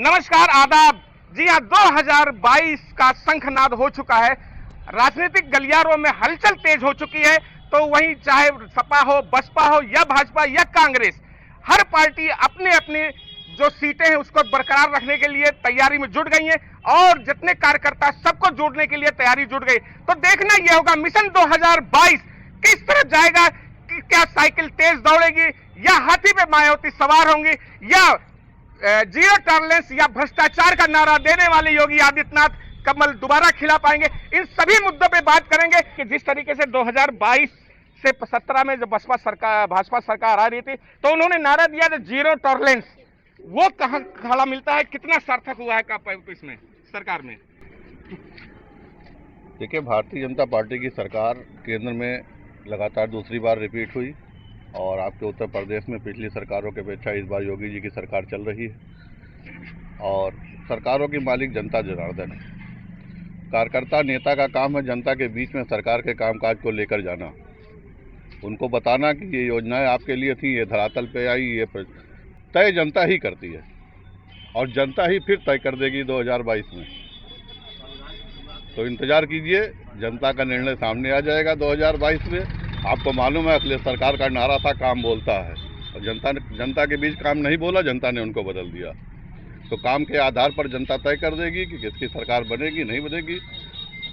नमस्कार, आदाब जी हाँ। 2022 का शंखनाद हो चुका है। राजनीतिक गलियारों में हलचल तेज हो चुकी है। तो वहीं चाहे सपा हो, बसपा हो या भाजपा या कांग्रेस, हर पार्टी अपने अपने जो सीटें हैं उसको बरकरार रखने के लिए तैयारी में जुट गई हैं और जितने कार्यकर्ता सबको जोड़ने के लिए तैयारी जुट गई। तो देखना यह होगा मिशन 2022 किस तरह जाएगा कि क्या साइकिल तेज दौड़ेगी या हाथी पे मायावती सवार होंगी या जीरो टॉलरेंस या भ्रष्टाचार का नारा देने वाले योगी आदित्यनाथ कमल दोबारा खिला पाएंगे। इन सभी मुद्दों पे बात करेंगे कि जिस तरीके से 2022 से 17 में जब भाजपा सरकार आ रही थी तो उन्होंने नारा दिया था जीरो टॉलरेंस, वो कहां खड़ा मिलता है, कितना सार्थक हुआ है का इसमें सरकार में? देखिए, भारतीय जनता पार्टी की सरकार केंद्र में लगातार दूसरी बार रिपीट हुई और आपके उत्तर प्रदेश में पिछली सरकारों की अपेक्षा इस बार योगी जी की सरकार चल रही है और सरकारों की मालिक जनता जनार्दन है। कार्यकर्ता नेता का काम है जनता के बीच में सरकार के कामकाज को लेकर जाना, उनको बताना कि ये योजनाएं आपके लिए थी, ये धरातल पे आई, ये तय जनता ही करती है और जनता ही फिर तय कर देगी 2022 में। तो इंतजार कीजिए, जनता का निर्णय सामने आ जाएगा 2022 में। आपको मालूम है अखिलेश सरकार का नारा था काम बोलता है और जनता के बीच काम नहीं बोला, जनता ने उनको बदल दिया। तो काम के आधार पर जनता तय कर देगी कि किसकी सरकार बनेगी नहीं बनेगी।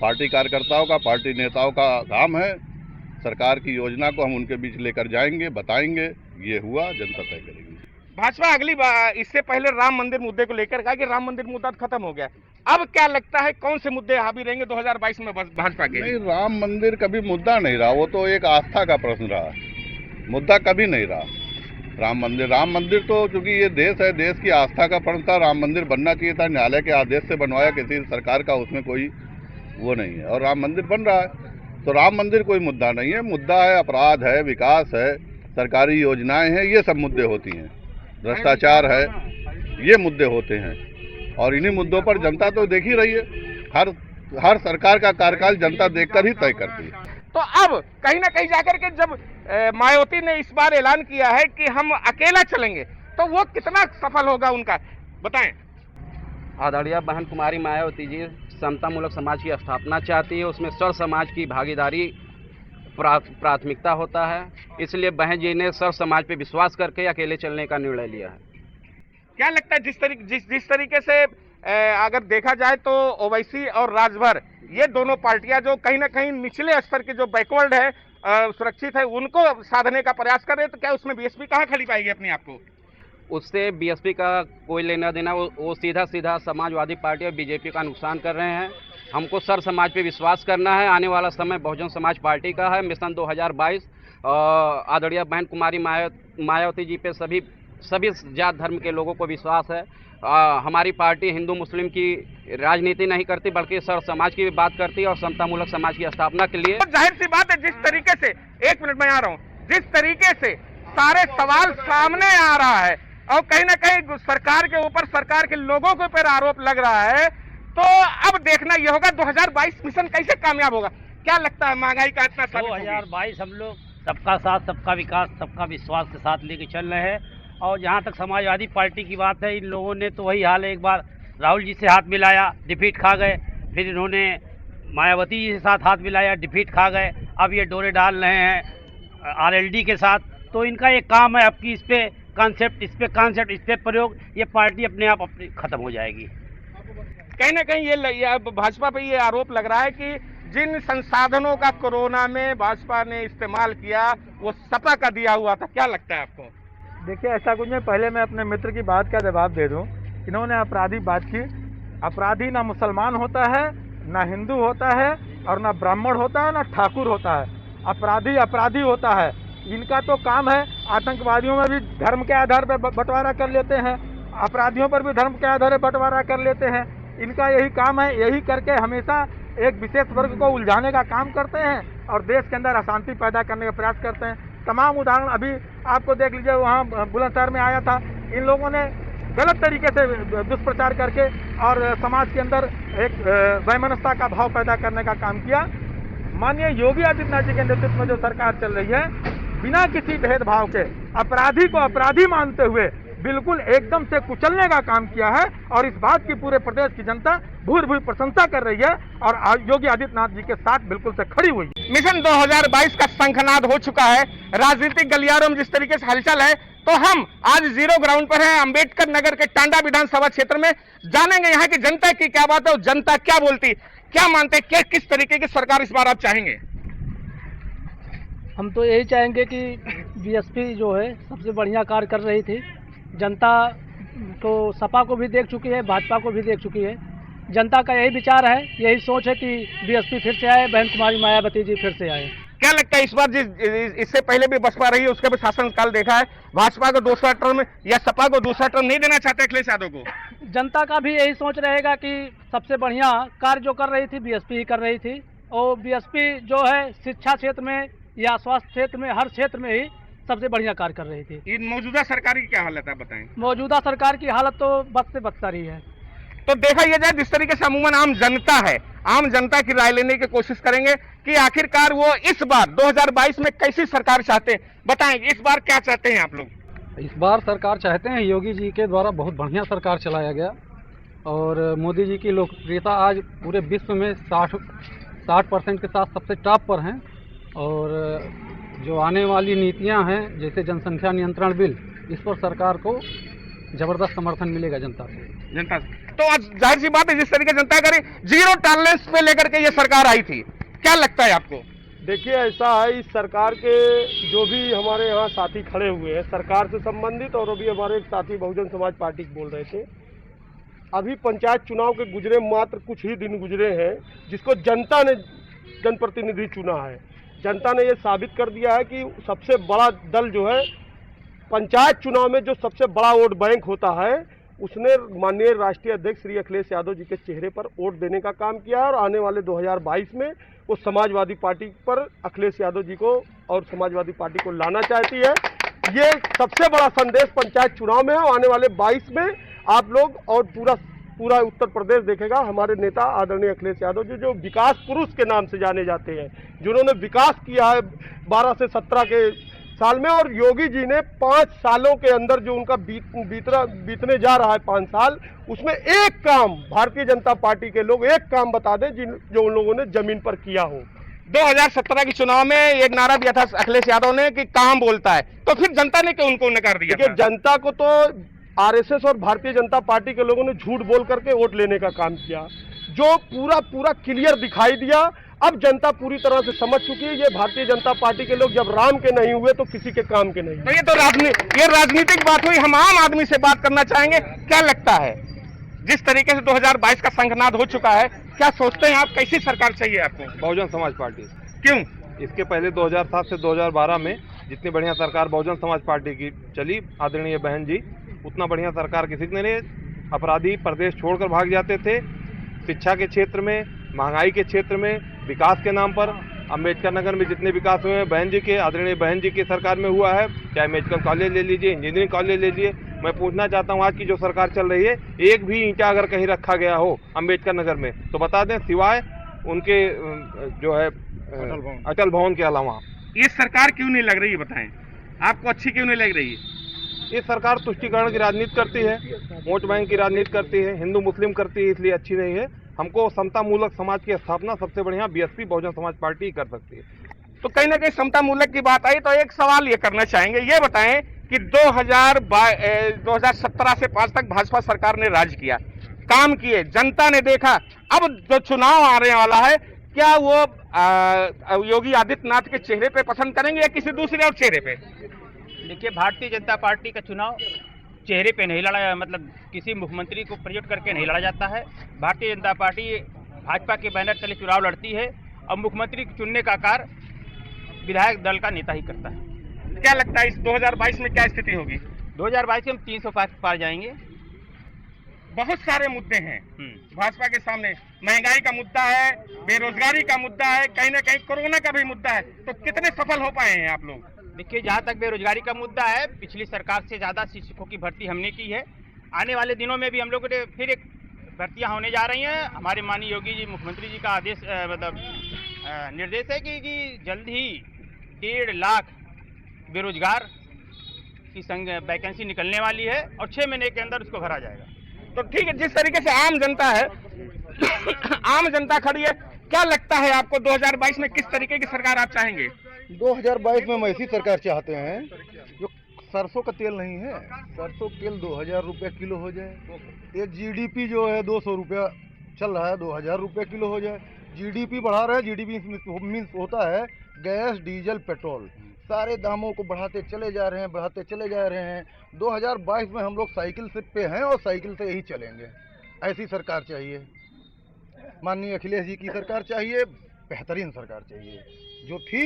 पार्टी कार्यकर्ताओं का, पार्टी नेताओं का काम है, सरकार की योजना को हम उनके बीच लेकर जाएंगे, बताएंगे, ये हुआ, जनता तय करेगी। भाजपा अगली बार, इससे पहले राम मंदिर मुद्दे को लेकर कहा कि राम मंदिर मुद्दा खत्म हो गया, अब क्या लगता है कौन से मुद्दे हावी रहेंगे 2022 में भाजपा के? नहीं, राम मंदिर कभी मुद्दा नहीं रहा, वो तो एक आस्था का प्रश्न रहा, मुद्दा कभी नहीं रहा। राम मंदिर तो चूंकि ये देश है, देश की आस्था का प्रश्न था। राम मंदिर बनना चाहिए था, न्यायालय के आदेश से बनवाया किसी सरकार का, उसमें कोई वो नहीं है और राम मंदिर बन रहा है। तो राम मंदिर कोई मुद्दा नहीं है, मुद्दा है अपराध है, विकास है, सरकारी योजनाएं हैं, ये सब मुद्दे होती हैं, भ्रष्टाचार है, ये मुद्दे होते हैं और इन्हीं मुद्दों पर जनता तो देख ही रही है। हर सरकार का कार्यकाल जनता देखकर ही तय करती है। तो अब कहीं ना कहीं जाकर के जब मायावती ने इस बार ऐलान किया है कि हम अकेला चलेंगे, तो वो कितना सफल होगा उनका, बताएं। आदरणीय बहन कुमारी मायावती जी समतामूलक समाज की स्थापना चाहती है, उसमें सर्व समाज की भागीदारी प्राथमिकता होता है, इसलिए बहन जी ने सर्व समाज पे विश्वास करके अकेले चलने का निर्णय लिया है। क्या लगता है जिस तरीके से अगर देखा जाए तो ओवैसी और राजभर, ये दोनों पार्टियां जो कहीं ना कहीं निचले स्तर के जो बैकवर्ड है, सुरक्षित है, उनको साधने का प्रयास कर रहे हैं, तो क्या उसमें बीएसपी कहाँ खड़ी पाएगी अपने आप को? उससे बीएसपी का कोई लेना देना, वो सीधा समाजवादी पार्टी और बीजेपी का नुकसान कर रहे हैं। हमको सर्व समाज पे विश्वास करना है। आने वाला समय बहुजन समाज पार्टी का है। मिशन 2022 आदरणीय बहन कुमारी मायावती जी पे सभी जात धर्म के लोगों को विश्वास है। हमारी पार्टी हिंदू मुस्लिम की राजनीति नहीं करती, बल्कि सर्व समाज की भी बात करती है और समतामूलक समाज की स्थापना के लिए। तो जाहिर सी बात है, जिस तरीके से, एक मिनट में आ रहा हूँ, जिस तरीके से सारे सवाल सामने आ रहा है और कहीं ना कहीं सरकार के ऊपर, सरकार के लोगों के ऊपर आरोप लग रहा है, तो अब देखना यह होगा 2022 मिशन कैसे कामयाब होगा। क्या लगता है महंगाई का इतना 2022 हम लोग सबका साथ, सबका विकास, सबका विश्वास के साथ लेके चल रहे हैं। और जहाँ तक समाजवादी पार्टी की बात है, इन लोगों ने तो वही हाल है, एक बार राहुल जी से हाथ मिलाया, डिफीट खा गए, फिर इन्होंने मायावती जी के साथ हाथ मिलाया, डिफीट खा गए, अब ये डोरे डाल रहे हैं आरएलडी के साथ। तो इनका एक काम है अब कि इस पे कॉन्सेप्ट, इस पे प्रयोग, ये पार्टी अपने आप खत्म हो जाएगी। कहीं ना कहीं ये भाजपा पे ये आरोप लग रहा है कि जिन संसाधनों का कोरोना में भाजपा ने इस्तेमाल किया वो सपा का दिया हुआ था। क्या लगता है आपको? देखिए, ऐसा कुछ नहीं। पहले मैं अपने मित्र की बात का जवाब दे दूं। इन्होंने अपराधी बात की। अपराधी ना मुसलमान होता है, ना हिंदू होता है और ना ब्राह्मण होता है, ना ठाकुर होता है। अपराधी होता है। इनका तो काम है, आतंकवादियों में भी धर्म के आधार पर बंटवारा कर लेते हैं, अपराधियों पर भी धर्म के आधार पर बंटवारा कर लेते हैं। इनका यही काम है, यही करके हमेशा एक विशेष वर्ग को उलझाने का काम करते हैं और देश के अंदर अशांति पैदा करने का प्रयास करते हैं। तमाम उदाहरण अभी आपको देख लीजिए, वहाँ बुलंदशहर में आया था, इन लोगों ने गलत तरीके से दुष्प्रचार करके और समाज के अंदर एक वैमनस्यता का भाव पैदा करने का काम किया। माननीय योगी आदित्यनाथ जी के नेतृत्व में जो सरकार चल रही है, बिना किसी भेदभाव के अपराधी को अपराधी मानते हुए बिल्कुल एकदम से कुचलने का काम किया है और इस बात की पूरे प्रदेश की जनता भूर भूर प्रशंसा कर रही है और योगी आदित्यनाथ जी के साथ बिल्कुल से खड़ी हुई है। मिशन 2022 का शंखनाद हो चुका है। राजनीतिक गलियारों में जिस तरीके से हलचल है, तो हम आज जीरो ग्राउंड पर हैं अंबेडकर नगर के टांडा विधानसभा क्षेत्र में। जानेंगे यहाँ की जनता की क्या बात है और जनता क्या बोलती, क्या मानते, क्या किस तरीके की सरकार इस बार आप चाहेंगे? हम तो यही चाहेंगे कि बीएसपी जो है सबसे बढ़िया कार्य कर रही थी। जनता तो सपा को भी देख चुकी है, भाजपा को भी देख चुकी है। जनता का यही विचार है, यही सोच है कि बीएसपी फिर से आए, बहन कुमारी मायावती जी फिर से आए। क्या लगता है इस बार इससे पहले भी बसपा रही है, उसका भी शासनकाल देखा है, भाजपा को दूसरा टर्म या सपा को दूसरा टर्म नहीं देना चाहते अखिलेश यादव को? जनता का भी यही सोच रहेगा कि सबसे बढ़िया कार्य जो कर रही थी बीएसपी ही कर रही थी और बीएसपी जो है शिक्षा क्षेत्र में या स्वास्थ्य क्षेत्र में, हर क्षेत्र में ही सबसे बढ़िया कार्य कर रही थी। मौजूदा सरकार की क्या हालत है बताएं? मौजूदा सरकार की हालत तो बद से बदतर ही है। तो देखा यह जाए जिस तरीके से अमूमन आम जनता है, आम जनता की राय लेने की कोशिश करेंगे कि आखिरकार वो इस बार 2022 में कैसी सरकार चाहते हैं। बताएं इस बार क्या चाहते हैं आप लोग? इस बार सरकार चाहते हैं योगी जी के द्वारा बहुत बढ़िया सरकार चलाया गया और मोदी जी की लोकप्रियता आज पूरे विश्व में 60% के साथ सबसे टॉप पर हैं और जो आने वाली नीतियां हैं जैसे जनसंख्या नियंत्रण बिल, इस पर सरकार को जबरदस्त समर्थन मिलेगा जनता से। तो आज जाहिर सी बात है जिस तरीके जनता करे जीरो टॉलरेंस पे लेकर के ये सरकार आई थी, क्या लगता है आपको? देखिए ऐसा है, इस सरकार के जो भी हमारे यहाँ साथी खड़े हुए हैं सरकार से संबंधित, और अभी हमारे एक साथी बहुजन समाज पार्टी के बोल रहे थे, अभी पंचायत चुनाव के गुजरे मात्र कुछ ही दिन गुजरे हैं जिसको जनता ने जनप्रतिनिधि चुना है। जनता ने ये साबित कर दिया है कि सबसे बड़ा दल जो है पंचायत चुनाव में जो सबसे बड़ा वोट बैंक होता है उसने माननीय राष्ट्रीय अध्यक्ष श्री अखिलेश यादव जी के चेहरे पर वोट देने का काम किया है और आने वाले 2022 में वो समाजवादी पार्टी पर अखिलेश यादव जी को और समाजवादी पार्टी को लाना चाहती है। ये सबसे बड़ा संदेश पंचायत चुनाव में है और आने वाले 22 में आप लोग और पूरा उत्तर प्रदेश देखेगा हमारे नेता आदरणीय अखिलेश यादव जी, जो विकास पुरुष के नाम से जाने जाते हैं, जिन्होंने विकास किया है 12 से 17 के साल में। और योगी जी ने 5 सालों के अंदर जो उनका बीतने जा रहा है 5 साल, उसमें एक काम भारतीय जनता पार्टी के लोग एक काम बता दें जो उन लोगों ने जमीन पर किया हो। 2017 के चुनाव में एक नारा दिया था अखिलेश यादव ने कि काम बोलता है, तो फिर जनता ने क्यों उनको नकार दिया? देखिए जनता को तो आरएसएस और भारतीय जनता पार्टी के लोगों ने झूठ बोल करके वोट लेने का काम किया, जो पूरा क्लियर दिखाई दिया। अब जनता पूरी तरह से समझ चुकी है ये भारतीय जनता पार्टी के लोग जब राम के नहीं हुए तो किसी के काम के नहीं। तो ये तो राजनीतिक बात हुई। हम आम आदमी से बात करना चाहेंगे, क्या लगता है जिस तरीके से 2022 का शंखनाद हो चुका है, क्या सोचते हैं आप, कैसी सरकार चाहिए आपको? बहुजन समाज पार्टी। क्यों? इसके पहले 2007 से 2012 में जितनी बढ़िया सरकार बहुजन समाज पार्टी की चली आदरणीय बहन जी, उतना बढ़िया सरकार किसी ने नहीं। अपराधी प्रदेश छोड़कर भाग जाते थे। शिक्षा के क्षेत्र में, महंगाई के क्षेत्र में, विकास के नाम पर अम्बेडकर नगर में जितने विकास हुए हैं बहन जी के, आदरणीय बहन जी की सरकार में हुआ है। चाहे मेडिकल कॉलेज ले लीजिए, इंजीनियरिंग कॉलेज ले लीजिए। मैं पूछना चाहता हूँ आज की जो सरकार चल रही है, एक भी ईंटा अगर कहीं रखा गया हो अम्बेडकर नगर में तो बता दें सिवाय उनके जो है अटल भवन के अलावा। ये सरकार क्यों नहीं लग रही है, बताएं आपको अच्छी क्यों नहीं लग रही है? ये सरकार तुष्टीकरण की राजनीति करती है, वोट बैंक की राजनीति करती है, हिंदू मुस्लिम करती है, इसलिए अच्छी नहीं है। हमको समता मूलक समाज की स्थापना सबसे बढ़िया बीएसपी बहुजन समाज पार्टी ही कर सकती है। तो कहीं ना कहीं समता मूलक की बात आई तो एक सवाल ये करना चाहेंगे, ये बताएं कि 2017 से 5 तक भाजपा सरकार ने राज किया, काम किए, जनता ने देखा। अब जो चुनाव आने वाला है, क्या वो योगी आदित्यनाथ के चेहरे पे पसंद करेंगे या किसी दूसरे और चेहरे पे? देखिए भारतीय जनता पार्टी का चुनाव चेहरे पे नहीं लड़ा, मतलब किसी मुख्यमंत्री को प्रयोग करके नहीं लड़ा जाता है। भारतीय जनता पार्टी भाजपा के बैनर तले चुनाव लड़ती है और मुख्यमंत्री चुनने का कार्य विधायक दल का नेता ही करता है। क्या लगता है इस 2022 में क्या स्थिति होगी? 2022 में हम 300 पार जाएंगे। बहुत सारे मुद्दे हैं भाजपा के सामने, महंगाई का मुद्दा है, बेरोजगारी का मुद्दा है, कहीं ना कहीं कोरोना का भी मुद्दा है, तो कितने सफल हो पाए हैं आप लोग? देखिए जहाँ तक बेरोजगारी का मुद्दा है, पिछली सरकार से ज़्यादा शिक्षकों की भर्ती हमने की है। आने वाले दिनों में भी हम लोगों ने फिर एक भर्तियाँ होने जा रही हैं। हमारे माननीय योगी जी मुख्यमंत्री जी का आदेश निर्देश है कि जल्द ही 1.5 लाख बेरोजगार उसकी वैकेंसी निकलने वाली है और 6 महीने के अंदर उसको भरा जाएगा। तो ठीक है, जिस तरीके से आम जनता है आम जनता खड़ी है, क्या लगता है आपको 2022 में किस तरीके की सरकार आप चाहेंगे? 2022 में हम ऐसी सरकार चाहते हैं जो सरसों का तेल नहीं है, सरसों तेल 2000 रुपये किलो हो जाए। ये जीडीपी जो है 200 रुपया चल रहा है, 2000 रुपये किलो हो जाए। जीडीपी बढ़ा रहे हैं, जीडीपी मीन्स होता है गैस डीजल पेट्रोल, सारे दामों को बढ़ाते चले जा रहे हैं। 2022 में हम लोग साइकिल से पे हैं और साइकिल से यही चलेंगे। ऐसी सरकार चाहिए, माननीय अखिलेश जी की सरकार चाहिए, बेहतरीन सरकार चाहिए। जो थी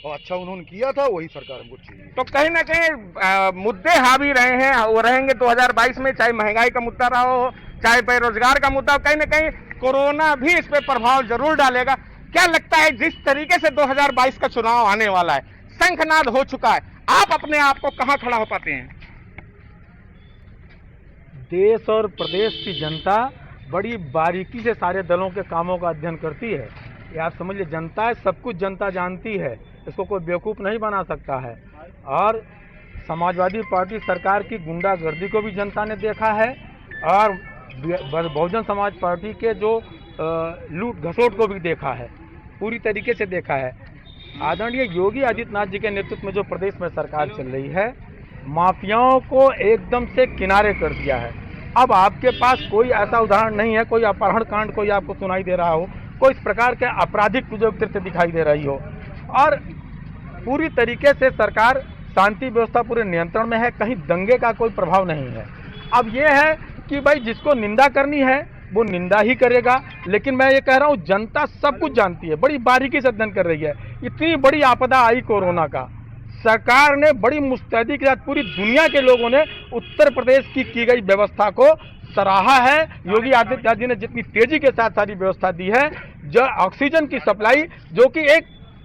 और अच्छा उन्होंने किया था वही सरकार हमको चाहिए। तो कहीं ना कहीं मुद्दे हावी रहे हैं, वो रहेंगे 2022 में, चाहे महंगाई का मुद्दा रहा हो, चाहे बेरोजगार का मुद्दा, कहीं ना कहीं कोरोना भी इस पे प्रभाव जरूर डालेगा। क्या लगता है जिस तरीके से 2022 का चुनाव आने वाला है, शंखनाद हो चुका है, आप अपने आप को कहां खड़ा हो पाते हैं? देश और प्रदेश की जनता बड़ी बारीकी से सारे दलों के कामों का अध्ययन करती है। ये आप समझ लीजिए, जनता है, सब कुछ जनता जानती है, इसको कोई बेवकूफ़ नहीं बना सकता है। और समाजवादी पार्टी सरकार की गुंडागर्दी को भी जनता ने देखा है और बहुजन समाज पार्टी के जो लूट घसोट को भी देखा है, पूरी तरीके से देखा है। आदरणीय योगी आदित्यनाथ जी के नेतृत्व में जो प्रदेश में सरकार चल रही है, माफियाओं को एकदम से किनारे कर दिया है। अब आपके पास कोई ऐसा उदाहरण नहीं है, कोई अपहरण कांड कोई आपको सुनाई दे रहा हो, कोई इस प्रकार के आपराधिक कृत्य दिखाई दे रही हो, और पूरी तरीके से सरकार शांति व्यवस्था पूरे नियंत्रण में है, कहीं दंगे का कोई प्रभाव नहीं है। अब ये है कि भाई जिसको निंदा करनी है वो निंदा ही करेगा, लेकिन मैं ये कह रहा हूँ जनता सब कुछ जानती है, बड़ी बारीकी से अध्ययन कर रही है। इतनी बड़ी आपदा आई कोरोना का, सरकार ने बड़ी मुस्तैदी के साथ, पूरी दुनिया के लोगों ने उत्तर प्रदेश की गई व्यवस्था को सराहा है। योगी आदित्यनाथ जी ने जितनी तेजी के साथ सारी व्यवस्था दी है, जो ऑक्सीजन की सप्लाई जो कि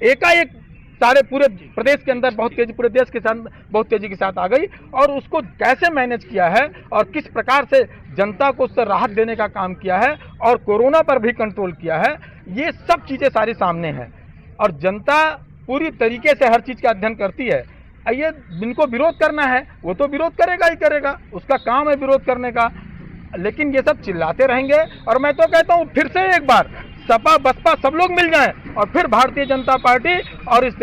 एकाएक सारे पूरे प्रदेश के अंदर बहुत तेजी, पूरे देश के साथ बहुत तेजी के साथ आ गई, और उसको कैसे मैनेज किया है और किस प्रकार से जनता को उससे राहत देने का काम किया है और कोरोना पर भी कंट्रोल किया है, ये सब चीज़ें सारी सामने हैं। और जनता पूरी तरीके से हर चीज़ का अध्ययन करती है। ये जिनको विरोध करना है वो तो विरोध करेगा ही करेगा, उसका काम है विरोध करने का, लेकिन ये सब चिल्लाते रहेंगे। और मैं तो कहता हूँ फिर से एक बार सपा बसपा सब लोग मिल जाएं और फिर भारतीय जनता पार्टी और इस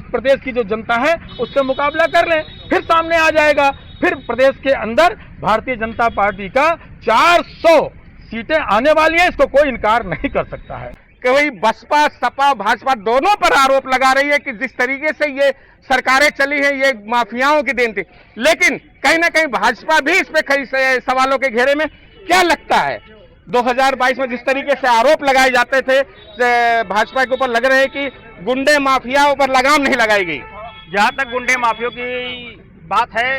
प्रदेश की जो जनता है उससे मुकाबला कर लें, फिर सामने आ जाएगा। फिर प्रदेश के अंदर भारतीय जनता पार्टी का 400 सीटें आने वाली हैं, इसको कोई इनकार नहीं कर सकता है। कि वही बसपा सपा भाजपा दोनों पर आरोप लगा रही है कि जिस तरीके से ये सरकारें चली हैं ये माफियाओं की देन थी, लेकिन कहीं ना कहीं भाजपा भी इस पे कई सवालों के घेरे में। क्या लगता है 2022 में जिस तरीके से आरोप लगाए जाते थे भाजपा के ऊपर, लग रहे हैं कि गुंडे माफियाओं पर लगाम नहीं लगाई गई? जहाँ तक गुंडे माफियों की बात है,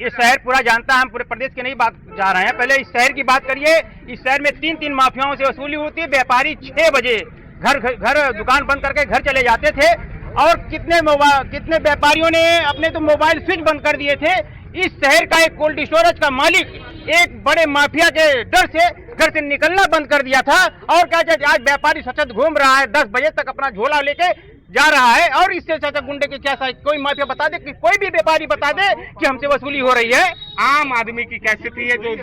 ये शहर पूरा जानता है, हम पूरे प्रदेश के नहीं बात जा रहे हैं। पहले इस शहर की बात करिए। इस शहर में 3-3 माफियाओं से वसूली होती है। व्यापारी 6 बजे घर दुकान बंद करके घर चले जाते थे, और कितने व्यापारियों ने अपने तो मोबाइल स्विच बंद कर दिए थे। इस शहर का एक कोल्ड स्टोरेज का मालिक एक बड़े माफिया के डर से घर से निकलना बंद कर दिया था, और क्या आज व्यापारी सचत घूम रहा है, 10 बजे तक अपना झोला लेके जा रहा है। और इससे अच्छा गुंडे की क्या कोई माफिया बता दे, कि कोई भी व्यापारी बता दे कि हमसे वसूली हो रही है। आम आदमी की क्या स्थिति है? जो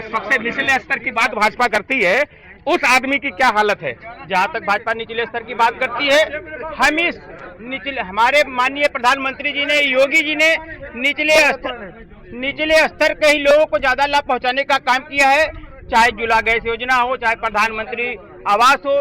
सबसे निचले स्तर की बात भाजपा करती है, उस आदमी की क्या हालत है? जहाँ तक भाजपा निचले स्तर की बात करती है, हम इस हमारे माननीय प्रधानमंत्री जी ने, योगी जी ने निचले स्तर के ही लोगों को ज्यादा लाभ पहुंचाने का काम किया है। चाहे जुला गैस योजना हो, चाहे प्रधानमंत्री आवास हो,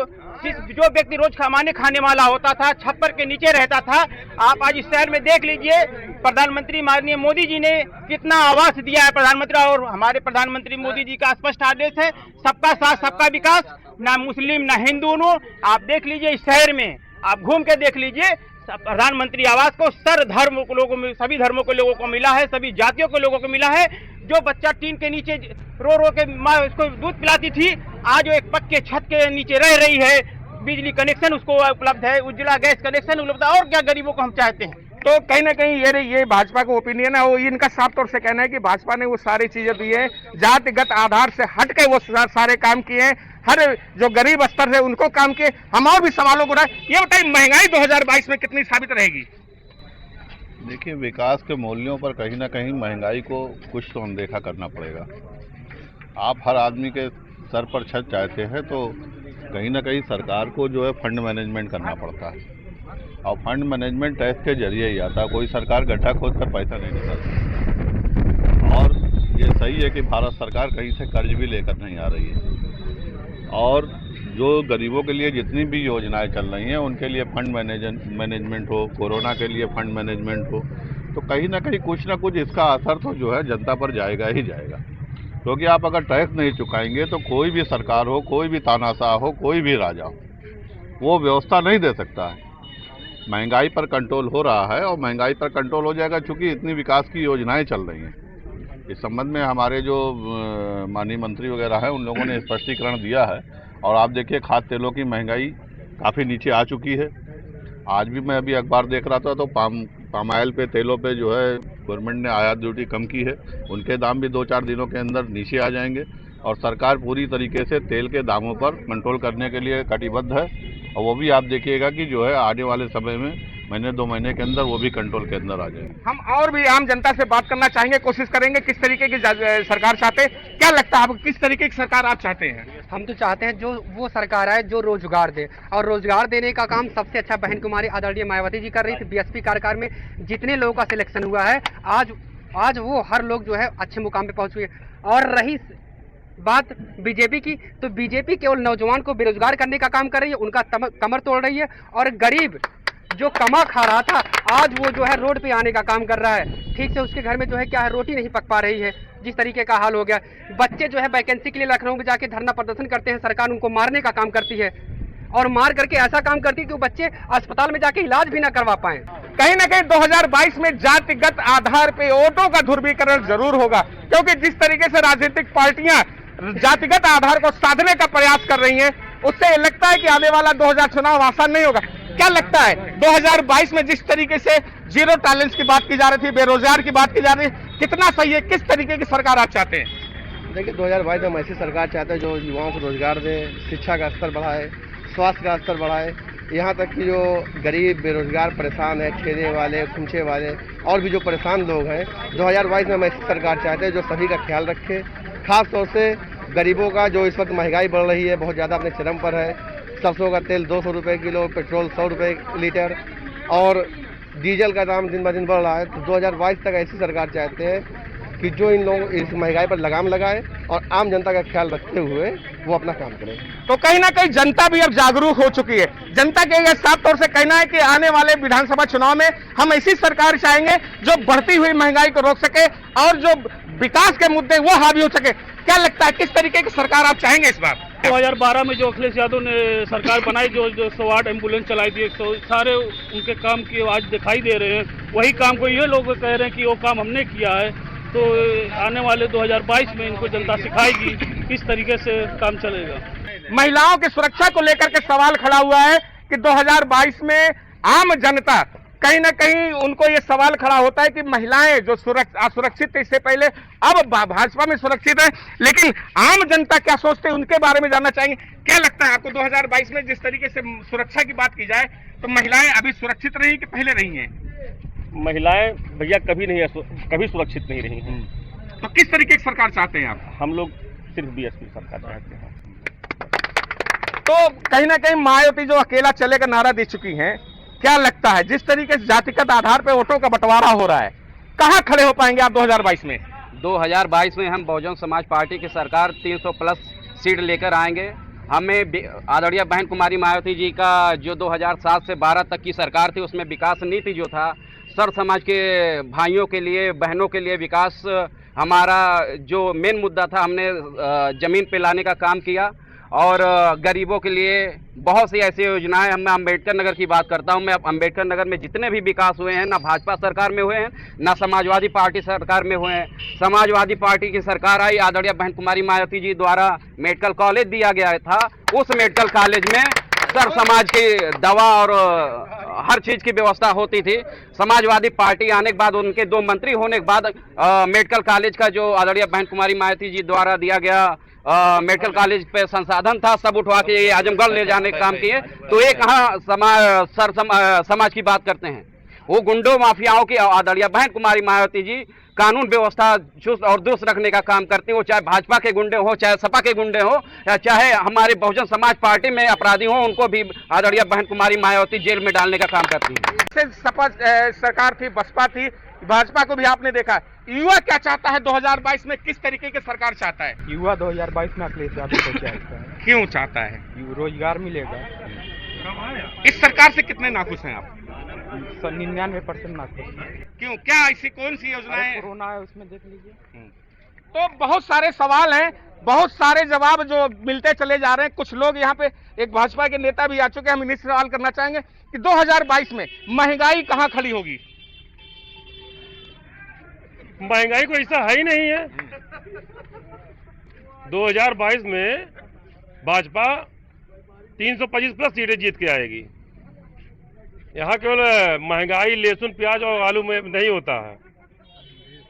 जो व्यक्ति रोज खाने वाला होता था, छप्पर के नीचे रहता था, आप आज इस शहर में देख लीजिए। प्रधानमंत्री माननीय मोदी जी ने कितना आवास दिया है प्रधानमंत्री, और हमारे प्रधानमंत्री मोदी जी का स्पष्ट आदेश है सबका साथ सबका विकास, ना मुस्लिम ना हिंदू नो। आप देख लीजिए इस शहर में, आप घूम के देख लीजिए, प्रधानमंत्री आवास को सर्वधर्म को लोगों में, सभी धर्मों के लोगों को मिला है, सभी जातियों के लोगों को मिला है। जो बच्चा टीन के नीचे रो के माँ उसको दूध पिलाती थी, आज वो एक पक्के छत के नीचे रह रही है। बिजली कनेक्शन उसको उपलब्ध है, उज्ज्वला गैस कनेक्शन उपलब्ध है, और क्या गरीबों को हम चाहते हैं। तो कहीं ना कहीं ये भाजपा का ओपिनियन है, वो इनका साफ तौर से कहना है कि भाजपा ने वो सारी चीजें दी है, जातिगत आधार से हट के वो सारे काम किए हैं, हर जो गरीब स्तर से उनको काम किए। हम और भी सवालों को ये बताइए, महंगाई 2022 में कितनी साबित रहेगी? देखिए, विकास के मूल्यों पर कहीं ना कहीं महंगाई को कुछ तो अनदेखा करना पड़ेगा। आप हर आदमी के सर पर छत चाहते हैं तो कहीं ना कहीं सरकार को जो है फंड मैनेजमेंट करना पड़ता है, और फंड मैनेजमेंट टैक्स के जरिए ही आता है। कोई सरकार गड्ढा खोद कर पैसा नहीं निकालती। और ये सही है कि भारत सरकार कहीं से कर्ज भी लेकर नहीं आ रही है, और जो गरीबों के लिए जितनी भी योजनाएं चल रही हैं उनके लिए फंड मैनेजमेंट हो, कोरोना के लिए फंड मैनेजमेंट हो, तो कहीं ना कहीं कुछ ना कुछ इसका असर तो जो है जनता पर जाएगा ही जाएगा। क्योंकि आप अगर टैक्स नहीं चुकाएंगे तो कोई भी सरकार हो, कोई भी तानाशाह हो, कोई भी राजा हो, वो व्यवस्था नहीं दे सकता है। महंगाई पर कंट्रोल हो रहा है और महंगाई पर कंट्रोल हो जाएगा क्योंकि इतनी विकास की योजनाएं चल रही हैं। इस संबंध में हमारे जो माननीय मंत्री वगैरह हैं उन लोगों ने स्पष्टीकरण दिया है। और आप देखिए, खाद्य तेलों की महंगाई काफ़ी नीचे आ चुकी है। आज भी मैं अभी अखबार देख रहा था तो पाम ऑयल पे, तेलों पे जो है गवर्नमेंट ने आयात ड्यूटी कम की है। उनके दाम भी 2-4 दिनों के अंदर नीचे आ जाएंगे और सरकार पूरी तरीके से तेल के दामों पर कंट्रोल करने के लिए कटिबद्ध है। और वो भी आप देखिएगा कि जो है आने वाले समय में महीने 2 महीने के अंदर वो भी कंट्रोल के अंदर आ जाएंगे। हम और भी आम जनता से बात करना चाहेंगे, कोशिश करेंगे किस तरीके की सरकार चाहते हैं। क्या लगता है आपको, किस तरीके की सरकार आप चाहते हैं? हम तो चाहते हैं जो वो सरकार आए जो रोजगार दे, और रोजगार देने का काम सबसे अच्छा बहन कुमारी आदरणीय मायावती जी कर रही थी। बीएसपी कार्यकाल में जितने लोगों का सिलेक्शन हुआ है आज वो हर लोग जो है अच्छे मुकाम पे पहुंच हुए। और रही बात बीजेपी की, तो बीजेपी केवल नौजवान को बेरोजगार करने का काम कर रही है, उनका कमर तोड़ रही है। और गरीब जो कमा खा रहा था आज वो जो है रोड पे आने का काम कर रहा है। ठीक से उसके घर में जो है क्या है, रोटी नहीं पक पा रही है, जिस तरीके का हाल हो गया। बच्चे जो है वैकेंसी के लिए लखनऊ में जाके धरना प्रदर्शन करते हैं, सरकार उनको मारने का काम करती है और मार करके ऐसा काम करती है कि वो बच्चे अस्पताल में जाके इलाज भी ना करवा पाए। कहीं ना कहीं 2022 में जातिगत आधार पे वोटों का ध्रुवीकरण जरूर होगा, क्योंकि जिस तरीके से राजनीतिक पार्टियां जातिगत आधार को साधने का प्रयास कर रही हैं, उससे लगता है कि आने वाला 2000 चुनाव आसान नहीं होगा। क्या लगता है 2022 में जिस तरीके से जीरो टैलेंट की बात की जा रही थी, बेरोजगार की बात की जा रही है, कितना सही है? किस तरीके की सरकार आप चाहते हैं? देखिए, 2022 में हम ऐसी सरकार चाहते हैं जो युवाओं को रोजगार दे, शिक्षा का स्तर बढ़ाए, स्वास्थ्य का स्तर बढ़ाए। यहाँ तक कि जो गरीब, बेरोजगार, परेशान है, ठेले वाले, खुमचे वाले और भी जो परेशान लोग हैं, 2022 में हम ऐसी सरकार चाहते हैं जो सभी का ख्याल रखे। खास तौर से गरीबों का, जो इस वक्त महंगाई बढ़ रही है, बहुत ज़्यादा अपने चरम पर है। सरसों का तेल 200 रुपये किलो, पेट्रोल 100 रुपये लीटर और डीजल का दाम दिन ब दिन बढ़ रहा है। तो 2022 तक ऐसी सरकार चाहते हैं कि जो इन लोगों इस महंगाई पर लगाम लगाए और आम जनता का ख्याल रखते हुए वो अपना काम करें। तो कहीं ना कहीं जनता भी अब जागरूक हो चुकी है। जनता के ये साफ तौर से कहना है कि आने वाले विधानसभा चुनाव में हम ऐसी सरकार चाहेंगे जो बढ़ती हुई महंगाई को रोक सके और जो विकास के मुद्दे वो हावी हो सके। क्या लगता है, किस तरीके की सरकार आप चाहेंगे इस बार? 2012 में जो अखिलेश यादव ने सरकार बनाई, जो 108 एम्बुलेंस चलाई थी, सारे उनके काम किए आज दिखाई दे रहे हैं। वही काम को ये लोग कह रहे हैं कि वो काम हमने किया है। तो आने वाले 2022 में इनको जनता सिखाएगी किस तरीके से काम चलेगा। महिलाओं की सुरक्षा को लेकर के सवाल खड़ा हुआ है कि 2022 में आम जनता, कहीं ना कहीं उनको ये सवाल खड़ा होता है कि महिलाएं जो असुरक्षित थे इससे पहले, अब भाजपा में सुरक्षित है, लेकिन आम जनता क्या सोचते हैं उनके बारे में जानना चाहेंगे। क्या लगता है आपको 2022 में जिस तरीके से सुरक्षा की बात की जाए तो महिलाएं अभी सुरक्षित रही कि पहले रही हैं? महिलाएं भैया कभी सुरक्षित नहीं रही हैं। तो किस तरीके की सरकार चाहते हैं आप? हम लोग सिर्फ बीएसपी सरकार चाहते हैं। तो कहीं ना कहीं मायावती जो अकेला चलेगा नारा दे चुकी हैं, क्या लगता है जिस तरीके से जातिगत आधार पर वोटों का बंटवारा हो रहा है, कहां खड़े हो पाएंगे आप 2022 में? 2022 में हम बहुजन समाज पार्टी की सरकार 300 प्लस सीट लेकर आएंगे। हमें आदरणीय बहन कुमारी मायावती जी का जो 2007 से 12 तक की सरकार थी उसमें विकास नीति जो था, सर समाज के भाइयों के लिए, बहनों के लिए विकास हमारा जो मेन मुद्दा था, हमने ज़मीन पे लाने का काम किया। और गरीबों के लिए बहुत सी ऐसी योजनाएं, मैं अम्बेडकर नगर की बात करता हूं। मैं अम्बेडकर नगर में जितने भी विकास हुए हैं, ना भाजपा सरकार में हुए हैं, ना समाजवादी पार्टी सरकार में हुए हैं। समाजवादी पार्टी की सरकार आई, आदरणीय बहन कुमारी मायावती जी द्वारा मेडिकल कॉलेज दिया गया था। उस मेडिकल कॉलेज में सर समाज की दवा और हर चीज़ की व्यवस्था होती थी। समाजवादी पार्टी आने के बाद, उनके 2 मंत्री होने के बाद मेडिकल कॉलेज का जो आदरणीय बहन कुमारी मायावती जी द्वारा दिया गया मेडिकल कॉलेज पे संसाधन था, सब उठवा के ये आजमगढ़ ले जाने का काम किए। तो ये कहाँ समाज की बात करते हैं। वो गुंडों माफियाओं की आदरणीय बहन कुमारी मायावती जी कानून व्यवस्था चुस्त और दुरुस्त रखने का काम करती हो, चाहे भाजपा के गुंडे हो, चाहे सपा के गुंडे हो, या चाहे हमारे बहुजन समाज पार्टी में अपराधी हो, उनको भी आदरणीय बहन कुमारी मायावती जेल में डालने का काम करती है। सपा सरकार थी, बसपा थी, भाजपा को भी आपने देखा। युवा क्या चाहता है 2022 में, किस तरीके की सरकार चाहता है? युवा 2022 में अखिलेश यादव को चाहता है। क्यों चाहता है? रोजगार मिलेगा। इस सरकार से कितने नाखुश हैं आप? 99% नाखुश। क्यों, क्या ऐसी कौन सी योजनाएं? कोरोना है उसमें देख लीजिए। तो बहुत सारे सवाल हैं, बहुत सारे जवाब जो मिलते चले जा रहे हैं। कुछ लोग यहाँ पे, एक भाजपा के नेता भी आ चुके हैं, हम इन्हीं से सवाल करना चाहेंगे कि 2022 में महंगाई कहाँ खड़ी होगी? महंगाई कोई ऐसा है ही नहीं है। 2022 में भाजपा 325 प्लस सीटें जीत के आएगी। यहाँ केवल महंगाई लहसुन प्याज और आलू में नहीं होता है।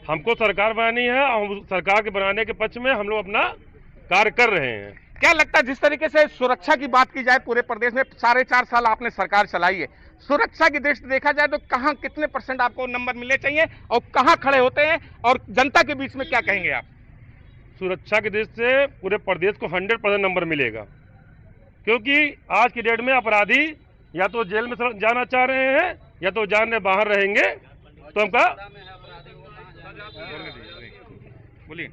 हमको सरकार बनानी है और सरकार के बनाने के पक्ष में हम लोग अपना कार्य कर रहे हैं। क्या लगता है, जिस तरीके से सुरक्षा की बात की जाए, पूरे प्रदेश में 4.5 साल आपने सरकार चलाई है, सुरक्षा की दृष्टि देखा जाए तो कहां कितने % आपको नंबर मिलने चाहिए और कहां खड़े होते हैं, और जनता के बीच में क्या कहेंगे आप? सुरक्षा की दृष्टि से पूरे प्रदेश को 100% नंबर मिलेगा, क्योंकि आज की डेट में अपराधी या तो जेल में जाना चाह रहे हैं या तो जानने बाहर रहेंगे। तो हमका बोलिए,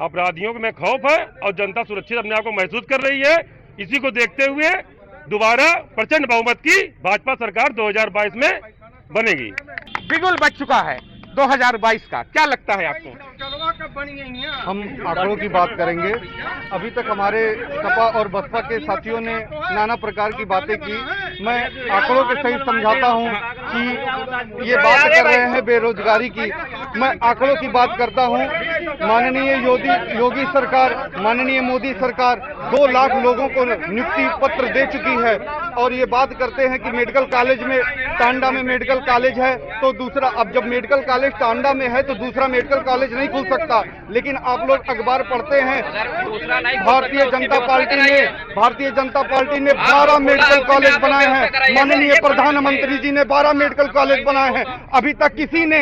अपराधियों में खौफ है और जनता सुरक्षित अपने आप को महसूस कर रही है। इसी को देखते हुए दोबारा प्रचंड बहुमत की भाजपा सरकार 2022 में बनेगी। बिगुल बच चुका है 2022 का, क्या लगता है आपको? हम आंकड़ों की बात करेंगे। अभी तक हमारे सपा और बसपा के साथियों ने नाना प्रकार की बातें की। मैं आंकड़ों के सहित समझाता हूं कि ये बात कर रहे हैं बेरोजगारी की। मैं आंकड़ों की बात करता हूं। माननीय योगी सरकार, माननीय मोदी सरकार 2 लाख लोगों को नियुक्ति पत्र दे चुकी है। और ये बात करते हैं कि मेडिकल कॉलेज में, टांडा में मेडिकल कॉलेज है तो दूसरा, अब जब मेडिकल कॉलेज टांडा में है तो दूसरा मेडिकल कॉलेज नहीं खुल सकता। लेकिन आप लोग अखबार पढ़ते हैं, भारतीय जनता पार्टी ने 12 मेडिकल कॉलेज बनाए हैं। माननीय प्रधानमंत्री जी ने 12 मेडिकल कॉलेज बनाए हैं। अभी तक किसी ने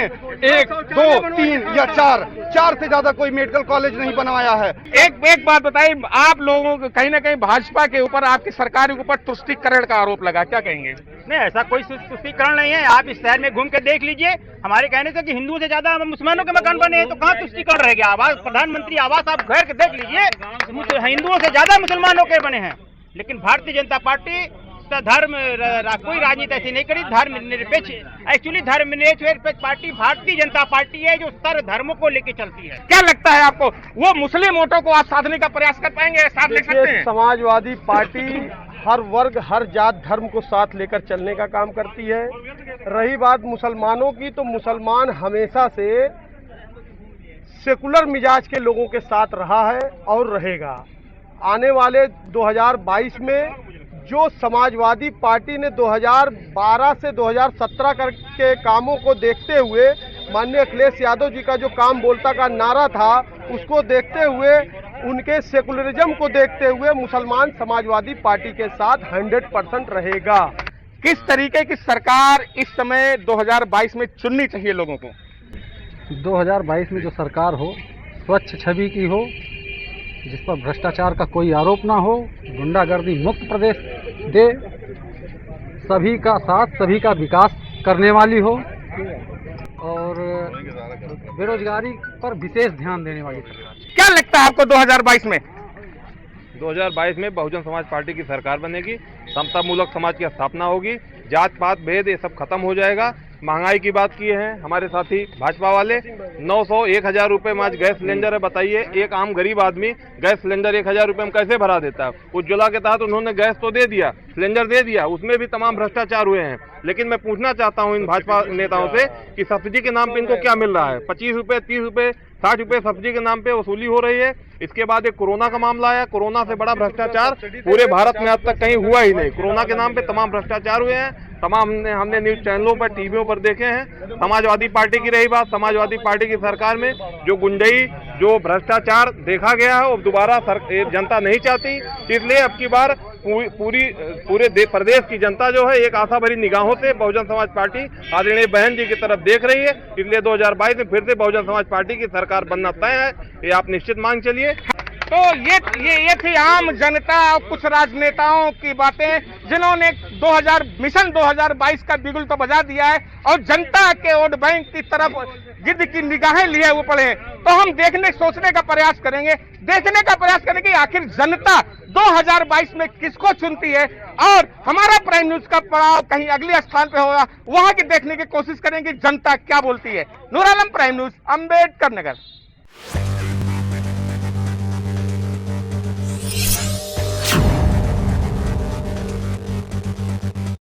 1, 2, 3 या 4 से ज्यादा कोई मेडिकल कॉलेज नहीं बनवाया है। एक बात बताइए, आप लोगों को कहीं ना कहीं भाजपा के ऊपर, आपकी सरकार के ऊपर तुष्टिकरण का आरोप लगा, क्या कहेंगे? नहीं, ऐसा कोई तुष्टिकरण नहीं है। आप इस शहर में घूम के देख लीजिए। हमारे कहने से कि हिंदुओं से ज्यादा मुसलमानों के मकान बने हैं, तो कहाँ तुष्टिकरण रह गया? आवास, प्रधानमंत्री आवास आप घर के देख लीजिए, हिंदुओं से ज्यादा मुसलमानों के बने हैं। लेकिन भारतीय जनता पार्टी धर्म कोई राजनीति ऐसी नहीं करी। धर्म निरपेक्ष, एक्चुअली धर्म निरपेक्ष पार्टी भारतीय जनता पार्टी है, जो सर्व धर्मों को लेके चलती है। क्या लगता है आपको, वो मुस्लिम वोटों को आप साधने का प्रयास कर पाएंगे, साथ ले सकते हैं? समाजवादी पार्टी हर वर्ग, हर जात, धर्म को साथ लेकर चलने का काम करती है। रही बात मुसलमानों की, तो मुसलमान हमेशा से सेकुलर मिजाज के लोगों के साथ रहा है और रहेगा। आने वाले 2022 में जो समाजवादी पार्टी ने 2012 से 2017 के कामों को देखते हुए, माननीय अखिलेश यादव जी का जो काम बोलता का नारा था, उसको देखते हुए, उनके सेकुलरिज्म को देखते हुए मुसलमान समाजवादी पार्टी के साथ 100% रहेगा। किस तरीके की सरकार इस समय 2022 में चुननी चाहिए लोगों को? 2022 में जो सरकार हो, स्वच्छ छवि की हो, जिस पर भ्रष्टाचार का कोई आरोप ना हो, गुंडागर्दी मुक्त प्रदेश दे, सभी का साथ, सभी का विकास करने वाली हो और बेरोजगारी पर विशेष ध्यान देने वाली सरकार। क्या लगता है आपको 2022 में? 2022 में बहुजन समाज पार्टी की सरकार बनेगी। समतामूलक समाज की स्थापना होगी। जात पात भेद ये सब खत्म हो जाएगा। महंगाई की बात की है हमारे साथी भाजपा वाले, 900 1000 रुपये में आज गैस सिलेंडर है। बताइए, एक आम गरीब आदमी गैस सिलेंडर 1000 रुपये में कैसे भरा देता है? उज्ज्वला के तहत उन्होंने गैस तो दे दिया, सिलेंडर दे दिया, उसमें भी तमाम भ्रष्टाचार हुए हैं। लेकिन मैं पूछना चाहता हूं इन भाजपा नेताओं से कि सब्सिडी के नाम पे इनको क्या मिल रहा है? 25 रुपये, 30 रुपये, 60 रुपये सब्सिडी के नाम पे वसूली हो रही है। इसके बाद एक कोरोना का मामला आया। कोरोना से बड़ा भ्रष्टाचार पूरे भारत में आज तक कहीं हुआ ही नहीं। कोरोना के नाम पे तमाम भ्रष्टाचार हुए हैं। तमाम हमने न्यूज़ चैनलों पर, टीवियों पर देखे हैं। समाजवादी पार्टी की रही बात, समाजवादी पार्टी की सरकार में जो गुंडई, जो भ्रष्टाचार देखा गया है, वो दोबारा जनता नहीं चाहती। इसलिए अब की बार पूरे प्रदेश की जनता जो है एक आशा भरी निगाहों से बहुजन समाज पार्टी आदरणीय बहन जी की तरफ देख रही है। इसलिए 2022 में फिर से बहुजन समाज पार्टी की सरकार बनना तय है, ये आप निश्चित मान चलिए। तो ये थी आम जनता और कुछ राजनेताओं की बातें, जिन्होंने मिशन 2022 का बिगुल तो बजा दिया है और जनता के वोट बैंक की तरफ गिद्ध की निगाहें लिए हुए पड़े हैं। तो हम सोचने का प्रयास करेंगे, देखने का प्रयास करेंगे कि आखिर जनता 2022 में किसको चुनती है और हमारा प्राइम न्यूज का पड़ाव कहीं अगले स्थान पे होगा, वहां की देखने की कोशिश करेंगे जनता क्या बोलती है। Noor Alam, prime news, Ambedkar Nagar.